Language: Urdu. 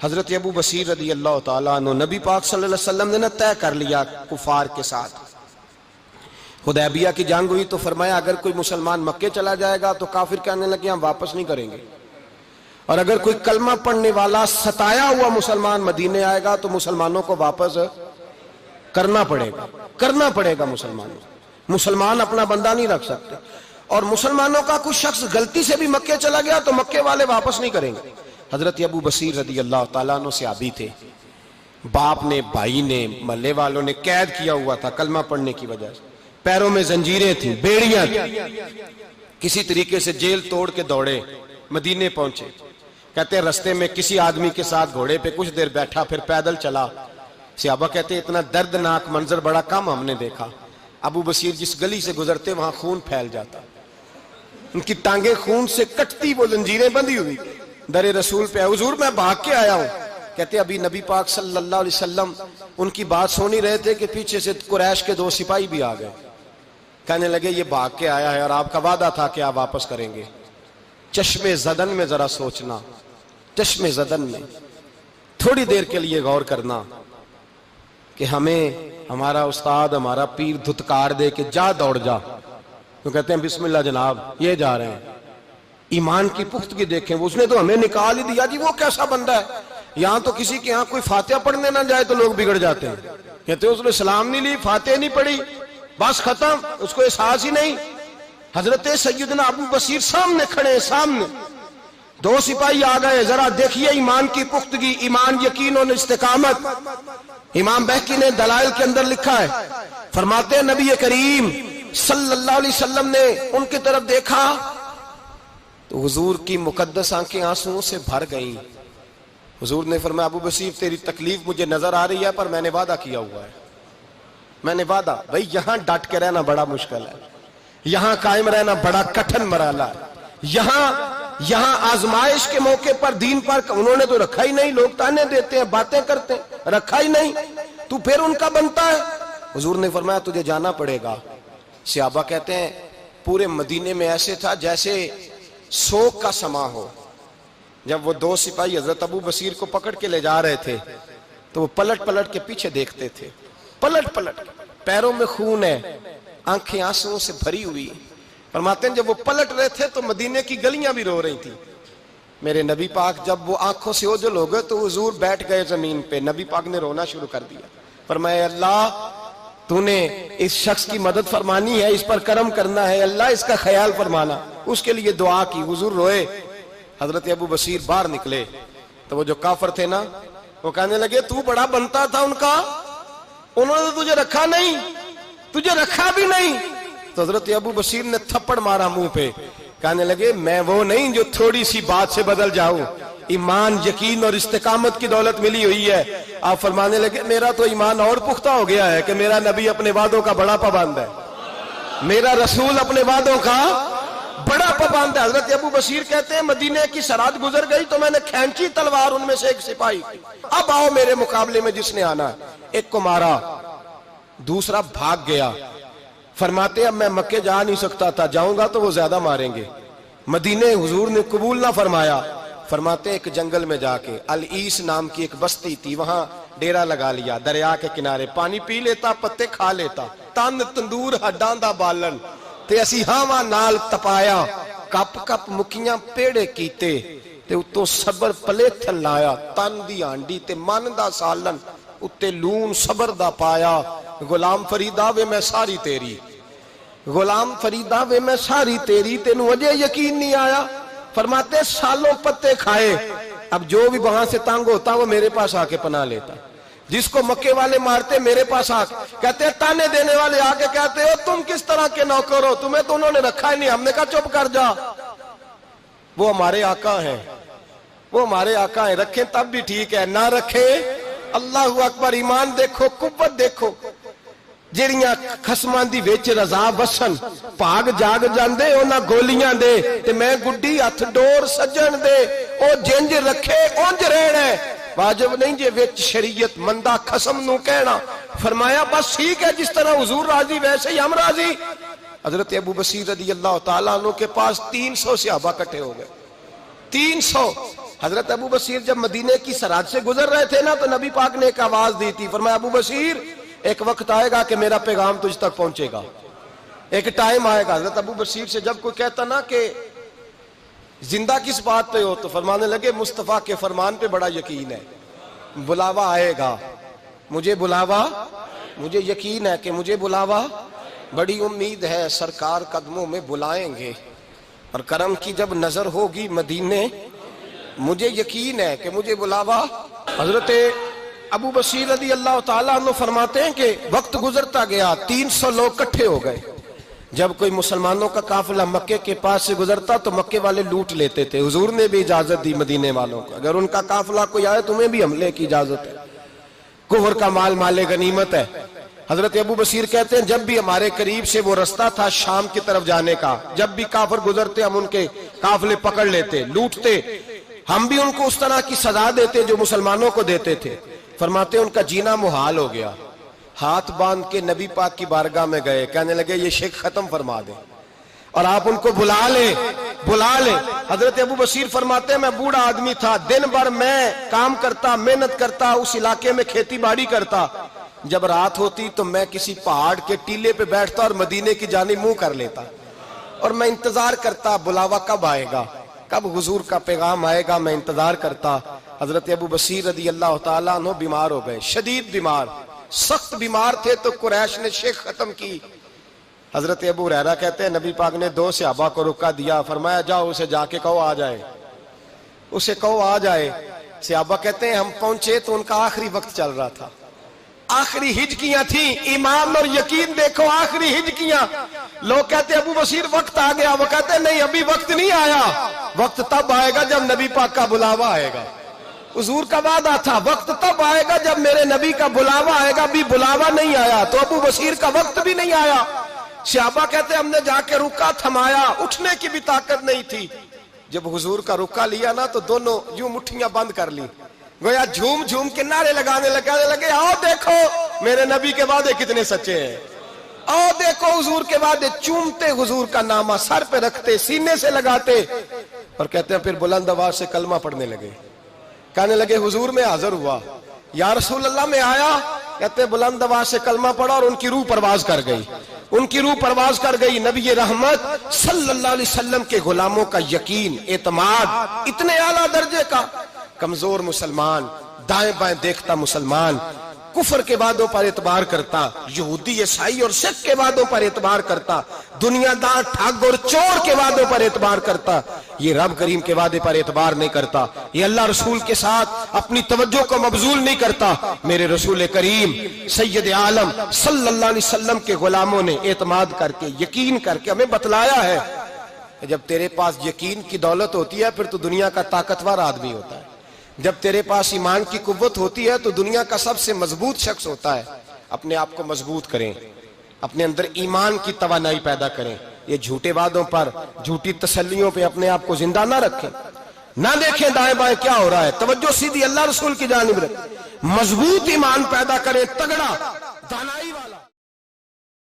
حضرت ابو بصیر رضی اللہ تعالیٰ عنہ نبی پاک صلی اللہ علیہ وسلم نے نہ طے کر لیا کفار کے ساتھ. حدیبیہ کی جنگ ہوئی تو فرمایا اگر کوئی مسلمان مکے چلا جائے گا تو کافر کہنے لگے ہم واپس نہیں کریں گے، اور اگر کوئی کلمہ پڑھنے والا ستایا ہوا مسلمان مدینے آئے گا تو مسلمانوں کو واپس کرنا پڑے گا. مسلمان اپنا بندہ نہیں رکھ سکتے، اور مسلمانوں کا کوئی شخص غلطی سے بھی مکے چلا گیا تو مکے والے واپس نہیں کریں گے. حضرت ابو بصیر رضی اللہ تعالیٰ عنہ صحابی تھے، باپ نے، بھائی نے، محلے والوں نے قید کیا ہوا تھا کلمہ پڑھنے کی وجہ سے، پیروں میں زنجیریں تھیں، بیڑیاں تھیں. کسی طریقے سے جیل توڑ کے دوڑے مدینے پہنچے. کہتے ہیں رستے میں کسی آدمی کے ساتھ گھوڑے پہ کچھ دیر بیٹھا پھر پیدل چلا. صحابہ کہتے ہیں اتنا دردناک منظر بڑا کم ہم نے دیکھا. ابو بصیر جس گلی سے گزرتے وہاں خون پھیل جاتا، ان کی ٹانگیں خون سے کٹتی، وہ زنجیریں بندھی ہوئی. در رسول پہ حضور میں بھاگ کے آیا ہوں. کہتے ابھی نبی پاک صلی اللہ علیہ وسلم ان کی بات سن ہی رہے تھے کہ پیچھے سے قریش کے 2 سپاہی بھی آ گئے. کہنے لگے یہ بھاگ کے آیا ہے اور آپ کا وعدہ تھا کہ آپ واپس کریں گے. چشم زدن میں ذرا سوچنا، چشم زدن میں تھوڑی دیر کے لیے غور کرنا کہ ہمیں ہمارا استاد، ہمارا پیر دھتکار دے کہ جا دوڑ جا، تو کہتے ہیں بسم اللہ جناب یہ جا رہے ہیں. ایمان کی پختگی دیکھیں، اس نے تو ہمیں نکال ہی دیا جی، وہ کیسا بندہ ہے. یہاں تو کسی کے یہاں کوئی فاتحہ پڑھنے نہ جائے تو لوگ بگڑ جاتے ہیں. کہتے ہیں اس نے سلام نہیں لی، فاتحہ نہیں پڑھی، بس ختم، اس کو احساس ہی نہیں. حضرت سیدنا ابو بصیر سامنے کھڑے، سامنے 2 سپاہی آ گئے. ذرا دیکھیے ایمان کی پختگی، ایمان، یقین اور استقامت. امام بہقی نے دلائل کے اندر لکھا ہے، فرماتے ہیں نبی کریم صلی اللہ علیہ وسلم نے ان کی طرف دیکھا تو حضور کی مقدس آنکھیں آنسوؤں سے بھر گئیں. حضور نے فرمایا ابو بصیر تیری تکلیف مجھے نظر آ رہی ہے پر میں نے وعدہ کیا ہوا ہے، میں نے وعدہ. بھئی یہاں ڈٹ کے رہنا بڑا مشکل ہے، یہاں قائم رہنا بڑا کٹھن مرحلہ ہے. یہاں آزمائش کے موقع پر دین پر انہوں نے تو رکھا ہی نہیں. لوگ تانے دیتے ہیں، باتیں کرتے ہیں، رکھا ہی نہیں، تو پھر ان کا بنتا ہے. حضور نے فرمایا تجھے جانا پڑے گا. صحابہ کہتے ہیں پورے مدینے میں ایسے تھا جیسے سوگ کا سما ہو. جب وہ 2 سپاہی حضرت ابو بصیر کو پکڑ کے لے جا رہے تھے تو وہ پلٹ پلٹ کے پیچھے دیکھتے تھے، پلٹ پلٹ، پیروں میں خون ہے، آنکھیں آنسوؤں سے بھری ہوئی. فرماتے ہیں جب وہ پلٹ رہے تھے تو مدینے کی گلیاں بھی رو رہی تھی. میرے نبی پاک جب وہ آنکھوں سے اوجھل ہو گئے تو حضور بیٹھ گئے زمین پہ. نبی پاک نے رونا شروع کر دیا. فرمایا اللہ تو نے اس شخص کی مدد فرمانی ہے، اس پر کرم کرنا ہے، اللہ اس کا خیال فرمانا. اس کے لیے دعا کی، حضور روئے. حضرت ابو بصیر باہر نکلے تو وہ جو کافر تھے نا وہ کہنے لگے تو بڑا بنتا تھا ان کا، انہوں نے تجھے رکھا نہیں، تجھے رکھا بھی نہیں. تو حضرت ابو بصیر نے تھپڑ مارا منہ پہ. کہنے لگے میں وہ نہیں جو تھوڑی سی بات سے بدل جاؤں، ایمان، یقین اور استقامت کی دولت ملی ہوئی ہے. آپ فرمانے لگے میرا تو ایمان اور پختہ ہو گیا ہے کہ میرا نبی اپنے وعدوں کا بڑا پابند ہے، میرا رسول اپنے وعدوں کا بڑا پابند ہے. حضرت ابو بصیر کہتے ہیں مدینے کی سرحد گزر گئی تو میں نے کھینچی تلوار ان میں سے ایک سپاہی، اب آؤ میرے مقابلے میں جس نے آنا ہے. ایک کو مارا، دوسرا بھاگ گیا. فرماتے اب میں مکے جا نہیں سکتا تھا، جاؤں گا تو وہ زیادہ ماریں گے. مدینے حضور نے قبول نہ فرمایا. فرماتے ایک جنگل میں جا کے العیس نام کی ایک بستی تھی، وہاں ڈیرا لگا لیا، دریا کے کنارے، پانی پی لیتا، پتے کھا لیتا. تن تندور ہڈاں دا بالن تے اسی ہاواں نال تپایا، کپ کپ مکیاں پیڑے کیتے تے اتوں صبر پلیتھن لایا. تن دی ہانڈی تے من دا سالن اتے لون صبر دا پایا. غلام فریدا وے میں ساری تیری، غلام فریدا وے میں ساری تیری، تینوں اجے یقین نہیں آیا. فرماتے سالوں پتے کھائے، اب جو بھی وہاں سے تنگ ہوتا وہ میرے پاس آ کے پناہ لیتا. جس کو مکے والے مارتے میرے پاس آ کہتے تانے دینے والے آ کے کہتے ہو تم کس طرح کے نوکر ہو، تمہیں تو انہوں نے رکھا ہی نہیں. ہم نے کہا چپ کر جا، وہ ہمارے آقا ہیں، وہ ہمارے آقا ہیں، رکھیں تب بھی ٹھیک ہے، نہ رکھیں اللہ اکبر. ایمان دیکھو، قوت دیکھو. جڑیاں خصماں دی وچ رضا وسن بھاگ جاگ جاندے انہاں گولیاں دے تے میں گڈی ہتھ ڈور سجن دے او جنج رکھے اونج رہنا ہے. واجب نہیں جے وچ شریعت مندہ خصم نو کہنا. فرمایا بس ٹھیک ہے، جس طرح حضور راضی ویسے ہی ہم راضی. حضرت ابو بصیر رضی اللہ تعالیٰ عنہ کے پاس 300 صحابہ کٹھے ہو گئے. 300 حضرت ابو بصیر جب مدینے کی سرحد سے گزر رہے تھے نا تو نبی پاک نے ایک آواز دی تھی، فرمایا ابو بصیر ایک وقت آئے گا کہ میرا پیغام تجھ تک پہنچے گا، ایک ٹائم آئے گا۔ حضرت ابو بصیر سے جب کوئی کہتا نا کہ زندہ کس بات پہ ہو تو فرمانے لگے مصطفیٰ کے فرمان پہ بڑا یقین ہے، بلاوا آئے گا، مجھے بلاوا، مجھے یقین ہے کہ مجھے بلاوا، بڑی امید ہے سرکار قدموں میں بلائیں گے اور کرم کی جب نظر ہوگی مدینے، مجھے یقین ہے کہ مجھے بلاوا۔ حضرت ابو بصیر رضی اللہ تعالیٰ عنہ فرماتے ہیں کہ وقت گزرتا گیا، 300 لوگ اکٹھے ہو گئے۔ جب کوئی مسلمانوں کا قافلہ مکے کے پاس سے گزرتا تو مکے والے لوٹ لیتے تھے۔ حضور نے بھی اجازت دی مدینے والوں کو، اگر ان کا قافلہ کوئی آئے تمہیں بھی حملے کی اجازت ہے، کفر کا مال مال غنیمت ہے۔ حضرت ابو بصیر کہتے ہیں جب بھی ہمارے قریب سے وہ رستہ تھا شام کی طرف جانے کا، جب بھی کافر گزرتے ہم ان کے قافلے پکڑ لیتے، لوٹتے، ہم بھی ان کو اس طرح کی سزا دیتے جو مسلمانوں کو دیتے تھے۔ فرماتے ان کا جینا محال ہو گیا، ہاتھ باندھ کے نبی پاک کی بارگاہ میں گئے، کہنے لگے یہ شرک ختم فرما دیں اور آپ ان کو بلا لیں، بلا لیں۔ حضرت ابو بصیر فرماتے ہیں میں بوڑھا آدمی تھا، دن بھر میں کام کرتا، محنت کرتا، اس علاقے میں کھیتی باڑی کرتا، جب رات ہوتی تو میں کسی پہاڑ کے ٹیلے پہ بیٹھتا اور مدینے کی جانب منہ کر لیتا اور میں انتظار کرتا بلاوا کب آئے گا، کب حضور کا پیغام آئے گا، میں انتظار کرتا۔ حضرت ابو بصیر رضی اللہ تعالیٰ عنہ بیمار ہو گئے، شدید بیمار، سخت بیمار تھے تو قریش نے شیخ ختم کی۔ حضرت ابو ہریرہ کہتے ہیں نبی پاک نے 2 صحابہ کو رکا دیا، فرمایا جاؤ اسے جا کے کہو آ جائے، اسے کہو آ جائے۔ صحابہ کہتے ہیں ہم پہنچے تو ان کا آخری وقت چل رہا تھا، آخری ہجکیاں تھیں، ایمان اور یقین دیکھو، آخری ہجکیاں۔ لوگ کہتے ابو بصیر وقت آ گیا، وہ کہتے نہیں ابھی وقت نہیں آیا، وقت تب آئے گا جب نبی پاک کا بلاوا آئے گا۔ حضور کا وعدہ تھا وقت تب آئے گا جب میرے نبی کا بلاوا آئے گا، ابھی بلاوا نہیں آیا تو ابو بصیر کا وقت بھی نہیں آیا۔ صحابہ کہتے ہم نے جا کے رکا، تھمایا، اٹھنے کی بھی طاقت نہیں تھی۔ جب حضور کا رکا لیا نا تو دونوں یوں مٹھیاں بند کر لی، گویا جھوم جھوم کے نعرے لگانے لگے آؤ دیکھو میرے نبی کے وعدے کتنے سچے ہیں، آؤ دیکھو حضور کے وعدے، چومتے حضور کا نامہ، سر پہ رکھتے، سینے سے لگاتے اور کہتے ہیں پھر بلند آواز سے کلمہ پڑھنے لگے، کہنے لگے حضور میں حاضر ہوا، یا رسول اللہ میں آیا، کہتے بلند آواز سے کلمہ پڑھا اور ان کی روح پرواز کر گئی، ان کی روح پرواز کر گئی۔ نبی رحمت صلی اللہ علیہ وسلم کے غلاموں کا یقین، اعتماد اتنے اعلیٰ درجے کا، کمزور مسلمان، دائیں بائیں دیکھتا مسلمان، کفر کے وعدوں پر اعتبار کرتا، یہودی عیسائی اور سکھ کے وعدوں پر اعتبار کرتا، دنیا دار ٹھگ اور چور کے وعدوں پر اعتبار کرتا، یہ رب کریم کے وعدے پر اعتبار نہیں کرتا، یہ اللہ رسول کے ساتھ اپنی توجہ کو مبذول نہیں کرتا۔ میرے رسول کریم سید عالم صلی اللہ علیہ وسلم کے غلاموں نے اعتماد کر کے، یقین کر کے ہمیں بتلایا ہے کہ جب تیرے پاس یقین کی دولت ہوتی ہے پھر تو دنیا کا طاقتور آدمی ہوتا ہے، جب تیرے پاس ایمان کی قوت ہوتی ہے تو دنیا کا سب سے مضبوط شخص ہوتا ہے۔ اپنے آپ کو مضبوط کریں، اپنے اندر ایمان کی توانائی پیدا کریں، یہ جھوٹے وعدوں پر، جھوٹی تسلیوں پہ اپنے آپ کو زندہ نہ رکھیں، نہ دیکھیں دائیں بائیں کیا ہو رہا ہے، توجہ سیدھی اللہ رسول کی جانب رکھیں، مضبوط ایمان پیدا کریں، تگڑا دانائی والا۔